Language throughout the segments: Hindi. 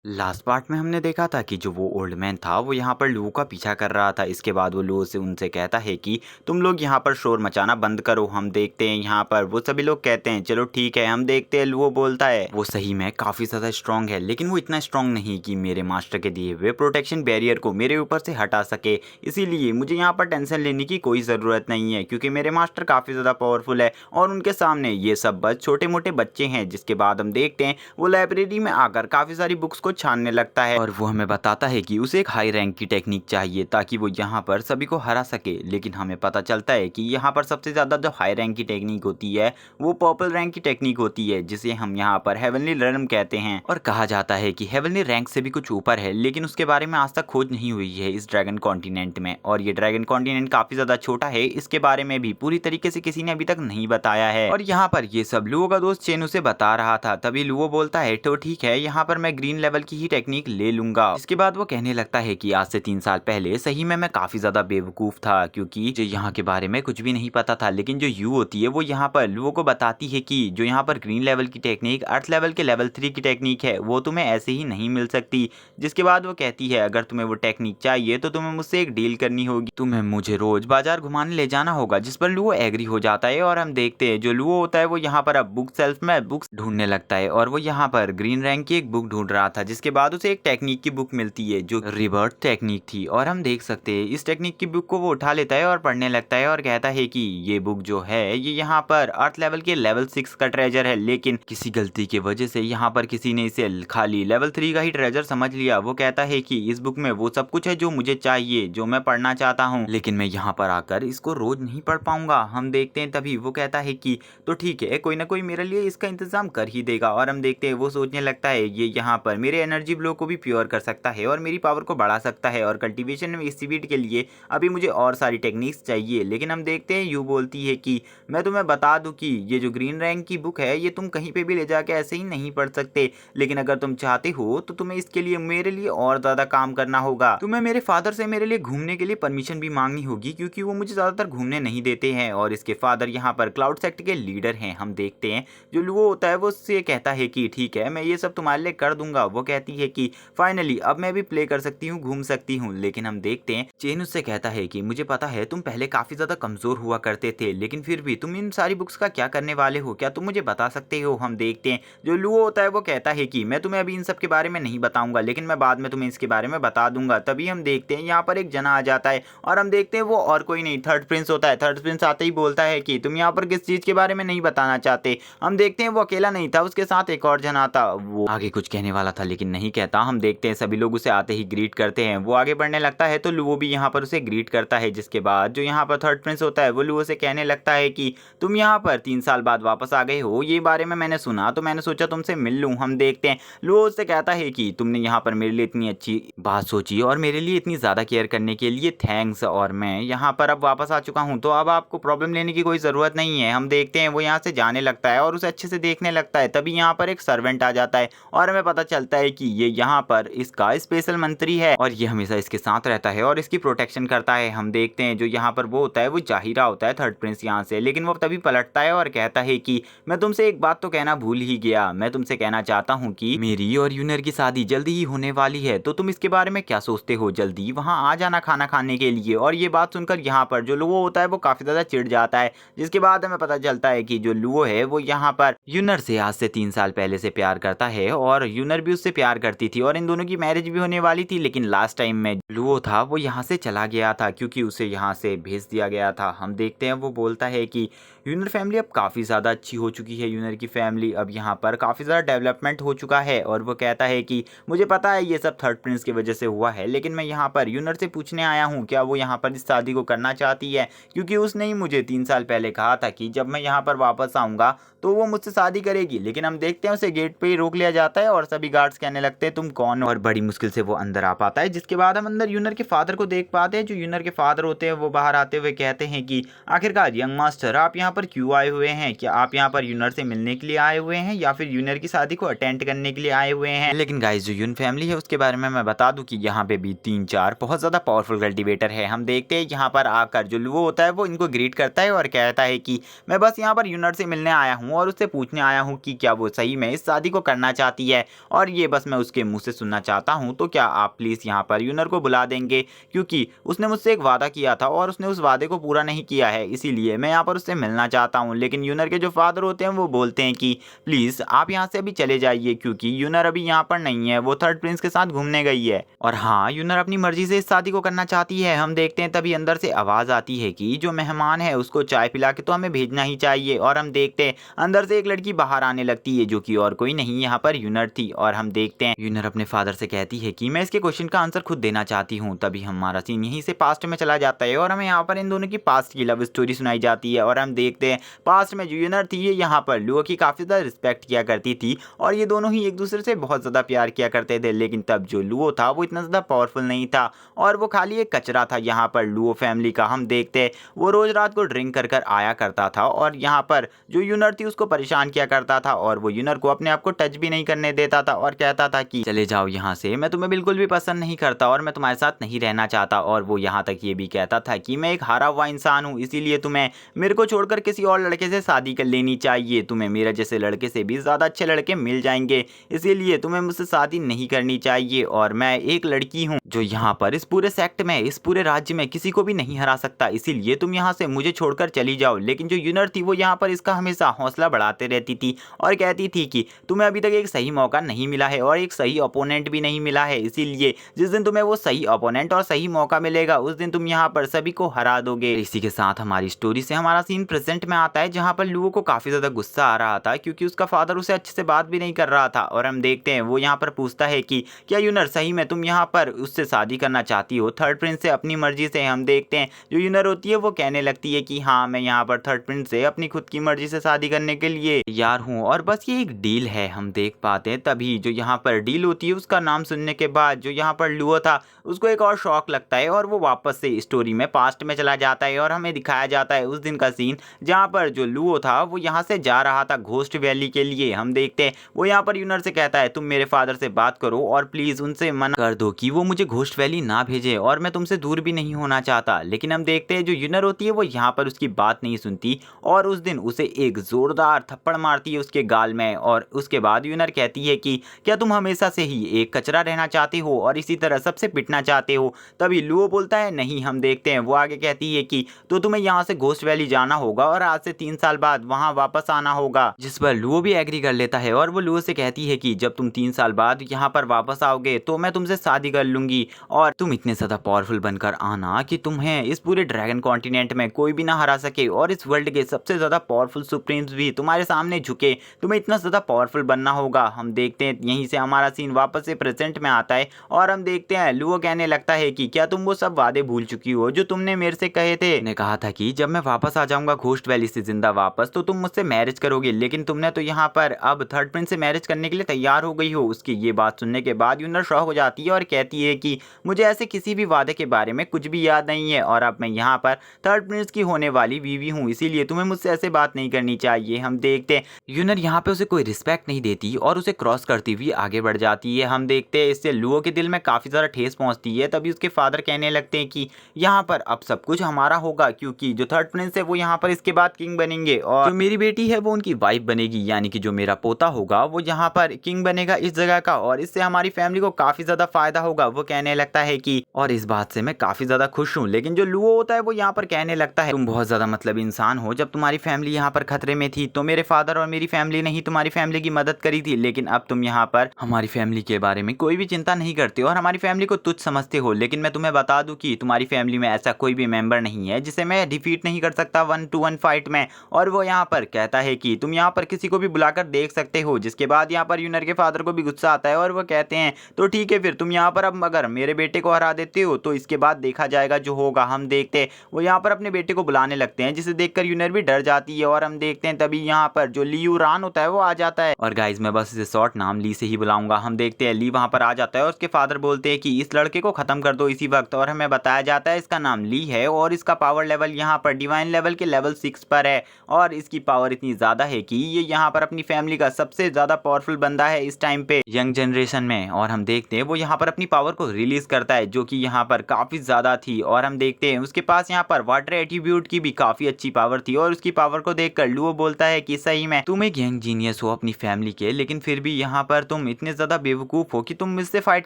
लास्ट पार्ट में हमने देखा था कि जो वो ओल्ड मैन था वो यहाँ पर लुओ का पीछा कर रहा था। इसके बाद वो लुओ से उनसे कहता है कि तुम लोग यहाँ पर शोर मचाना बंद करो। हम देखते हैं यहाँ पर वो सभी लोग कहते हैं चलो ठीक है। हम देखते हैं लुओ बोलता है वो सही में काफ़ी ज़्यादा स्ट्रांग है, लेकिन वो इतना स्ट्रांग नहीं कि मेरे मास्टर के दिए हुए प्रोटेक्शन बैरियर को मेरे ऊपर से हटा सके। इसीलिए मुझे यहाँ पर टेंशन लेने की कोई ज़रूरत नहीं है, क्योंकि मेरे मास्टर काफ़ी ज़्यादा पावरफुल है और उनके सामने ये सब बस छोटे मोटे बच्चे हैं। जिसके बाद हम देखते हैं वो लाइब्रेरी में आकर काफ़ी सारी बुक्स को छानने लगता है और वो हमें बताता है कि उसे एक हाई रैंक की टेक्निक चाहिए ताकि वो यहाँ पर सभी को हरा सके। लेकिन हमें पता चलता है कि यहाँ पर सबसे ज़्यादा जो हाई रैंक की टेक्निक होती है वो पर्पल रैंक की टेक्निक होती है, जिसे हम यहाँ पर हेवनली रेल्म कहते हैं। और कहा जाता है कि हेवनली रैंक से भी कुछ ऊपर है, लेकिन उसके बारे में आज तक खोज नहीं हुई है इस ड्रैगन कॉन्टिनेंट में। और ये ड्रैगन कॉन्टिनेंट काफ़ी ज़्यादा छोटा है, इसके बारे में भी पूरी तरीके से किसी ने अभी तक नहीं बताया है। और यहाँ पर ये सब लुओ का दोस्त चेन उसे बता रहा था। तभी लुओ बोलता है तो ठीक है, यहाँ पर मैं ग्रीन लेवल की ही टेक्निक ले लूंगा। इसके बाद वो कहने लगता है कि आज से 3 साल पहले सही में मैं काफी ज्यादा बेवकूफ था, क्योंकि जो यहाँ के बारे में कुछ भी नहीं पता था। लेकिन जो यू होती है वो यहाँ पर लुओ को बताती है कि जो यहाँ पर ग्रीन लेवल की टेक्निक अर्थ लेवल के लेवल 3 की टेक्निक है वो तुम्हें ऐसे ही नहीं मिल सकती। जिसके बाद वो कहती है अगर तुम्हें वो टेक्निक चाहिए तो तुम्हें मुझसे एक डील करनी होगी, तुम्हें मुझे रोज बाजार घुमाने ले जाना होगा। जिस पर लुओ एग्री हो जाता है और हम देखते हैं जो लुओ होता है वो यहाँ पर अब बुक सेल्फ में बुक्स ढूंढने लगता है और वो यहाँ पर ग्रीन रैंक की एक बुक ढूंढ रहा था। जिसके बाद उसे एक टेक्निक की बुक मिलती है जो रिबर्थ टेक्निक थी और हम देख सकते हैं इस टेक्निक की बुक को वो उठा लेता है और पढ़ने लगता है और कहता है कि ये बुक जो है ये यहाँ पर अर्थ लेवल के लेवल 6 का ट्रेजर है, लेकिन किसी गलती की वजह से यहाँ पर किसी ने इसे खाली लेवल 3 का ही ट्रेजर समझ लिया। वो कहता है कि इस बुक में वो सब कुछ है जो मुझे चाहिए, जो मैं पढ़ना चाहता हूँ, लेकिन मैं यहाँ पर आकर इसको रोज नहीं पढ़ पाऊंगा। हम देखते हैं तभी वो कहता है कि तो ठीक है, कोई ना कोई मेरे लिए इसका इंतजाम कर ही देगा। और हम देखते हैं वो सोचने लगता है ये यहाँ पर मेरे एनर्जी ब्लो को भी प्योर कर सकता है और मेरी पावर को बढ़ा सकता है, और कल्टीवेशन में इस सीवीड के लिए अभी मुझे और सारी टेक्निक्स चाहिए। लेकिन हम देखते हैं यू बोलती है कि मैं तुम्हें बता दूं कि ये जो ग्रीन रैंक की बुक है ये तुम कहीं पे भी ले जाके ऐसे ही नहीं पढ़ सकते, लेकिन अगर तुम चाहते हो तो तुम्हें इसके लिए मेरे लिए और ज़्यादा काम करना होगा। तुम्हें मेरे फादर से मेरे लिए घूमने के लिए परमिशन भी मांगनी होगी, क्योंकि वो मुझे ज़्यादातर घूमने नहीं देते हैं। और इसके फादर यहाँ पर क्लाउड सेक्ट के लीडर हैं। हम देखते हैं जो लुओ होता है वो उससे कहता है कि ठीक है मैं ये सब तुम्हारे लिए कर दूंगा। वो कहती है कि फाइनली अब मैं भी प्ले कर सकती हूँ, घूम सकती हूँ। लेकिन हम देखते हैं चेन उससे कहता है कि मुझे पता है तुम पहले काफ़ी ज़्यादा कमज़ोर हुआ करते थे, लेकिन फिर भी तुम इन सारी बुक्स का क्या करने वाले हो, क्या तुम मुझे बता सकते हो। हम देखते हैं जो लुओ होता है वो कहता है कि मैं तुम्हें अभी इन सब के बारे में नहीं बताऊंगा, लेकिन मैं बाद में तुम्हें इसके बारे में बता दूंगा। तभी हम देखते हैं यहाँ पर एक जना आ जाता है और हम देखते हैं वो और कोई नहीं थर्ड प्रिंस होता है। थर्ड प्रिंस आते ही बोलता है कि तुम यहाँ पर किस चीज़ के बारे में नहीं बताना चाहते। हम देखते हैं वो अकेला नहीं था, उसके साथ एक और जना था। वो आगे कुछ कहने वाला था लेकिन नहीं कहता। हम देखते हैं सभी लोग उसे आते ही ग्रीट करते हैं। वो आगे बढ़ने लगता है तो लुओ भी यहाँ पर उसे ग्रीट करता है। जिसके बाद जो यहाँ पर थर्ड प्रिंस होता है वो लुओ से कहने लगता है कि तुम यहाँ पर 3 साल बाद वापस आ गए हो, ये बारे में मैंने सुना तो मैंने सोचा तुमसे मिल लूँ। हम देखते हैं लुओ उससे कहता है कि तुमने यहाँ पर मेरे लिए इतनी अच्छी बात सोची और मेरे लिए इतनी ज़्यादा केयर करने के लिए थैंक्स, और मैं यहाँ पर अब वापस आ चुका हूँ तो अब आपको प्रॉब्लम लेने की कोई ज़रूरत नहीं है। हम देखते हैं वो यहाँ से जाने लगता है और उसे अच्छे से देखने लगता है। तभी यहाँ पर एक सर्वेंट आ जाता है और हमें पता चलता है कि ये यहाँ पर इसका स्पेशल मंत्री है और ये हमेशा इसके साथ रहता है और इसकी प्रोटेक्शन करता है। हम देखते हैं जो यहाँ पर वो होता है वो जाहिरा होता है थर्ड प्रिंस यहाँ से, लेकिन वो तभी पलटता है और कहता है कि मैं तुमसे एक बात तो कहना भूल ही गया। मैं तुमसे कहना चाहता हूँ कि मेरी और यूनर की शादी जल्दी ही होने वाली है, तो तुम इसके बारे में क्या सोचते हो, जल्दी वहाँ आ जाना खाना खाने के लिए। और ये बात सुनकर यहाँ पर जो लुओ होता है वो काफ़ी ज़्यादा चिढ़ जाता है। जिसके बाद हमें पता चलता है कि जो लुओ है वो यहाँ पर यूनर से आज से 3 साल पहले से प्यार करता है और यूनर भी उससे प्यार करती थी और इन दोनों की मैरिज भी होने वाली थी। लेकिन लास्ट टाइम में लुओ था वो यहाँ से चला गया था क्योंकि उसे यहाँ से भेज दिया गया था। हम देखते हैं वो बोलता है कि यूनर फैमिली अब काफ़ी ज़्यादा अच्छी हो चुकी है। यूनर की फैमिली अब यहाँ पर काफ़ी ज़्यादा डेवलपमेंट हो चुका है और वो कहता है कि मुझे पता है ये सब थर्ड प्रिंस की वजह से हुआ है, लेकिन मैं यहाँ पर यूनर से पूछने आया हूँ क्या वो यहाँ पर इस शादी को करना चाहती है, क्योंकि उसने ही मुझे 3 साल पहले कहा था कि जब मैं यहाँ पर वापस आऊँगा तो वो मुझसे शादी करेगी। लेकिन हम देखते हैं उसे गेट पे ही रोक लिया जाता है और सभी गार्ड्स कहने लगते हैं तुम कौन हो, और बड़ी मुश्किल से वो अंदर आ पाता है। जिसके बाद हम अंदर यूनर के फादर को देख पाते हैं। जो यूनर के फादर होते हैं वो बाहर आते हुए कहते हैं कि आखिरकार यंग मास्टर आप यहाँ पर क्यों आए हुए हैं, क्या आप यहाँ पर यूनर से मिलने के लिए आए हुए हैं या फिर यूनर की शादी को अटेंड करने के लिए आए हुए हैं। लेकिन गाइस जो यून फैमिली है उसके बारे में मैं बता दूं कि यहाँ पे भी 3-4 बहुत ज़्यादा पावरफुल कल्टीवेटर है। हम देखते हैं यहाँ पर आकर जो लुओ होता है वो इनको ग्रीट करता है और कहता है कि मैं बस यहाँ पर यूनर से मिलने आया हूँ और उससे पूछने आया हूँ कि क्या वो सही में इस शादी को करना चाहती है। और ये बस मैं उसके मुंह से सुनना चाहता हूँ। तो क्या आप प्लीज़ यहाँ पर यूनर को बुला देंगे, क्योंकि उसने मुझसे एक वादा किया था और उसने उस वादे को पूरा नहीं किया है, इसीलिए मैं यहाँ पर उससे मिलना चाहता हूँ। लेकिन यूनर के जो फादर होते हैं वो बोलते हैं कि प्लीज़ आप यहाँ से अभी चले जाइए, क्योंकि यूनर अभी यहाँ पर नहीं है, वो थर्ड प्रिंस के साथ घूमने गई है। और हाँ, यूनर अपनी मर्जी से इस शादी को करना चाहती है। हम देखते हैं तभी अंदर से आवाज़ आती है कि जो मेहमान है उसको चाय पिला के तो हमें भेजना ही चाहिए। और हम देखते हैं अंदर से एक लड़की बाहर आने लगती है, जो कि और कोई नहीं यहाँ पर यूनर थी। और हम देखते हैं यूनर अपने फादर से कहती है कि मैं इसके क्वेश्चन का आंसर खुद देना चाहती हूँ। तभी हमारा सीन यहीं से पास्ट में चला जाता है और हमें यहाँ पर इन दोनों की पास्ट की लव स्टोरी सुनाई जाती है। और हम देखते हैं पास्ट में जो यूनर थी ये यहाँ पर लुओ की काफ़ी ज़्यादा रिस्पेक्ट किया करती थी और ये दोनों ही एक दूसरे से बहुत ज़्यादा प्यार किया करते थे। लेकिन तब जो लुओ था वो इतना ज़्यादा पावरफुल नहीं था और वो खाली एक कचरा था यहाँ पर लुओ फैमिली का। हम देखते हैं वो रोज़ रात को ड्रिंक कर कर आया करता था और यहाँ पर जो यूनर थी उसको परेशान किया करता था और वो यूनर को अपने आप को टच भी नहीं करने देता था और कहता था कि चले जाओ यहाँ से, मैं तुम्हें बिल्कुल भी पसंद नहीं करता और मैं तुम्हारे साथ नहीं रहना चाहता। और वो यहाँ तक ये भी कहता था कि मैं एक हारा हुआ इंसान हूँ, इसीलिए तुम्हें मेरे को छोड़कर किसी और लड़के से शादी कर लेनी चाहिए। तुम्हें मेरे जैसे लड़के से भी ज़्यादा अच्छे लड़के मिल जाएंगे, इसीलिए तुम्हें मुझसे शादी नहीं करनी चाहिए। और मैं एक लड़की हूँ जो यहाँ पर इस पूरे सेक्ट में, इस पूरे राज्य में किसी को भी नहीं हरा सकता, इसीलिए तुम यहाँ से मुझे छोड़कर चली जाओ। लेकिन जो यूनर थी वो यहाँ पर इसका हमेशा हौसला बढ़ाते रहती थी और कहती थी कि तुम्हें अभी तक एक सही मौका नहीं मिला है और एक सही ओपोनेंट भी नहीं मिला है, इसीलिए जिस दिन तुम्हें वो सही ओपोनेंट और सही मौका मिलेगा उस दिन तुम यहाँ पर सभी को हरा दोगे। इसी के साथ हमारी स्टोरी से हमारा सीन प्रेजेंट में आता है, जहाँ पर लुओ को काफ़ी ज़्यादा गुस्सा आ रहा था क्योंकि उसका फादर उसे अच्छे से बात भी नहीं कर रहा था। और हम देखते हैं वो यहाँ पर पूछता है कि क्या यूनर सही में तुम यहाँ पर उससे शादी करना चाहती हो, थर्ड प्रिंस से, अपनी मर्जी से। हम देखते हैं जो यूनर होती है वो कहने लगती है कि हाँ, मैं यहाँ पर थर्ड प्रिंस से अपनी खुद की मर्जी से शादी करने के लिए तैयार हूँ और बस ये एक डील है। हम देख पाते हैं तभी जो यहाँ पर डील होती है उसका नाम सुनने के बाद जो यहाँ पर लुओ था उसको एक और शौक लगता है और वो वापस से स्टोरी में पास्ट में चला जाता है और हमें दिखाया जाता है उस दिन का सीन जहाँ पर जो लुओ था वो यहाँ से जा रहा था घोस्ट वैली के लिए। हम देखते हैं वो यहाँ पर यूनर से कहता है तुम मेरे फादर से बात करो और प्लीज़ उनसे मना कर दो कि वो मुझे घोस्ट वैली ना भेजे और मैं तुमसे दूर भी नहीं होना चाहता। लेकिन हम देखते हैं जो यूनर होती है वो यहाँ पर उसकी बात नहीं सुनती और उस दिन उसे एक ज़ोरदार थप्पड़ मारती है उसके गाल में। और उसके बाद यूनर कहती है कि क्या तुम हमेशा से ही एक कचरा रहना चाहते हो और इसी तरह सबसे पिटना चाहते हो। तभी लुओ बोलता है नहीं। हम देखते हैं वो आगे कहती है कि तो तुम्हें यहाँ से घोस्ट वैली जाना होगा और आज से 3 साल बाद वहाँ वापस आना होगा, जिस पर लुओ भी एग्री कर लेता है और वो लुओ से कहती है कि जब तुम 3 साल बाद यहाँ पर वापस आओगे तो मैं तुमसे शादी कर लूंगी और तुम इतने ज़्यादा पावरफुल बनकर आना कि तुम्हें इस पूरे ड्रैगन कॉन्टिनेंट में कोई भी ना हरा सके और इस वर्ल्ड के सबसे ज़्यादा पावरफुल सुप्रीम्स भी तुम्हारे सामने झुके, तुम्हें इतना ज़्यादा पावरफुल बनना होगा। हम देखते हैं यहीं से हमारा सीन वापस से प्रेजेंट में आता है और हम देखते हैं लुओ कहने लगता है कि क्या तुम वो सब वादे भूल चुकी हो जो तुमने मेरे से कहे थे। ने कहा था कि जब मैं वापस आ जाऊंगा घोस्ट वैली से जिंदा वापस तो तुम मुझसे मैरिज करोगे, लेकिन तुमने तो यहाँ पर अब थर्ड प्रिंस से मैरिज करने के लिए तैयार हो गई हो। उसकी ये बात सुनने के बाद यूनर शॉक हो जाती है और कहती है कि मुझे ऐसे किसी भी वादे के बारे में कुछ भी याद नहीं है और अब मैं यहाँ पर थर्ड प्रिंस की होने वाली बीवी हूँ, इसीलिए तुम्हें मुझसे ऐसे बात नहीं करनी चाहिए। हम देखते हैं यूनर यहाँ पे उसे कोई रिस्पेक्ट नहीं देती और उसे क्रॉस करती हुई आगे बढ़ जाती है। हम देखते हैं इससे लुओ के दिल में काफ़ी ज़्यादा ठेस पहुँचती है। तभी उसके फादर कहने लगते हैं कि यहाँ पर अब सब कुछ हमारा होगा, क्योंकि जो थर्ड प्रिंस है वो यहाँ पर इसके बाद किंग बनेंगे और जो मेरी बेटी है वो उनकी वाइफ बनेगी, यानी कि जो मेरा पोता होगा वो यहाँ पर किंग बनेगा इस जगह का और इससे हमारी फैमिली को काफ़ी ज़्यादा फायदा होगा। वो कहने लगता है कि और इस बात से मैं काफ़ी ज़्यादा खुश हूँ। लेकिन जो लुओ होता है वो यहाँ पर कहने लगता है तुम बहुत ज़्यादा मतलब इंसान हो, जब तुम्हारी फैमिली यहाँ पर खतरे में थी तो मेरे फादर और मेरी फैमिली ने ही तुम्हारी फैमिली की मदद करी थी, लेकिन अब तुम यहाँ पर हमारी फैमिली के बारे में कोई भी चिंता नहीं करते और हमारी फैमिली को तुच्छ समझते हो। लेकिन मैं तुम्हें बता दूं कि तुम्हारी फैमिली में ऐसा कोई भी मेंबर नहीं है जिसे मैं डिफीट नहीं कर सकता 1-to-1 फाइट में। और वो यहाँ पर कहता है कि तुम यहाँ पर किसी को भी बुलाकर देख सकते हो, जिसके बाद यहाँ पर यूनर के फादर को भी गुस्सा आता है और वो कहते हैं तो ठीक है, फिर तुम यहाँ पर अब अगर मेरे बेटे को हरा देते हो तो इसके बाद देखा जाएगा जो होगा। हम देखते हैं वो यहाँ पर अपने बेटे को बुलाने लगते हैं, जिसे देखकर यूनर भी डर जाती है और हम देखते हैं तभी यहाँ पर जो ली यूरान होता है वो आ जाता है। और गाइज मैं बस इसे शॉर्ट नाम ली से ही बुलाऊंगा। हम देखते हैं ली वहाँ पर आ जाता है और उसके फादर बोलते हैं कि इस लड़के को खत्म कर दो इसी वक्त, और हमें बताया जाता है इसका नाम ली है और इसका पावर लेवल यहाँ पर डिवाइन लेवल के लेवल 6 पर है और इसकी पावर इतनी ज़्यादा है कि ये यहाँ पर अपनी फैमिली का सबसे ज़्यादा पावरफुल बंदा है इस टाइम पे यंग जनरेशन में। और हम देखते हैं वो यहाँ पर अपनी पावर को रिलीज करता है जो कि यहाँ पर काफी ज्यादा थी। और हम देखते हैं उसके पास यहाँ पर वाटर एट्रीब्यूट की भी काफी अच्छी पावर थी और उसकी पावर को देखकर लुओ बोलता है कि सही में तुम एक यंग जीनियस हो अपनी फैमिली के, लेकिन फिर भी यहाँ पर तुम इतने ज्यादा बेवकूफ हो कि तुम मुझसे फाइट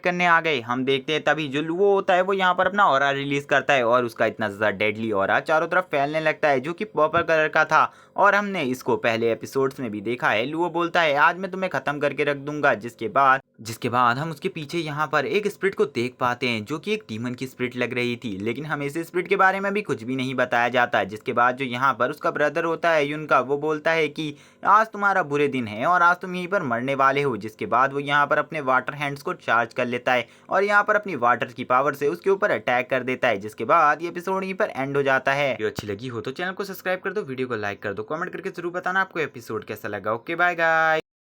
करने आ गए। हम देखते हैं तभी जो लुओ होता है वो यहाँ पर अपना ऑरा रिलीज करता है और उसका इतना ज्यादा डेडली ऑरा चारों तरफ फैलने लगता है जो कि पर्पल कलर का था। और हमने इसको पहले एपिसोड्स में भी देखा है। लुओ बोलता है आज मैं तुम्हें खत्म करके रख दूंगा। जिसके बाद हम उसके पीछे यहाँ पर एक स्पिरिट को देख पाते हैं जो कि एक डीमन की स्पिरिट लग रही थी, लेकिन हमें इस स्पिरिट के बारे में भी कुछ भी नहीं बताया जाता। जिसके बाद जो यहाँ पर उसका ब्रदर होता है युन का, वो बोलता है कि आज तुम्हारा बुरे दिन है और आज तुम यहीं पर मरने वाले हो। जिसके बाद वो यहाँ पर अपने वाटर हैंड्स को चार्ज कर लेता है और यहाँ पर अपनी वाटर की पावर से उसके ऊपर अटैक कर देता है। जिसके बाद ये एपिसोड यहीं पर एंड हो जाता है। वीडियो अच्छी लगी हो तो चैनल को सब्सक्राइब कर दो, वीडियो को लाइक कर दो, कमेंट करके जरूर बताना आपको एपिसोड कैसा लगा। Okay bye guys.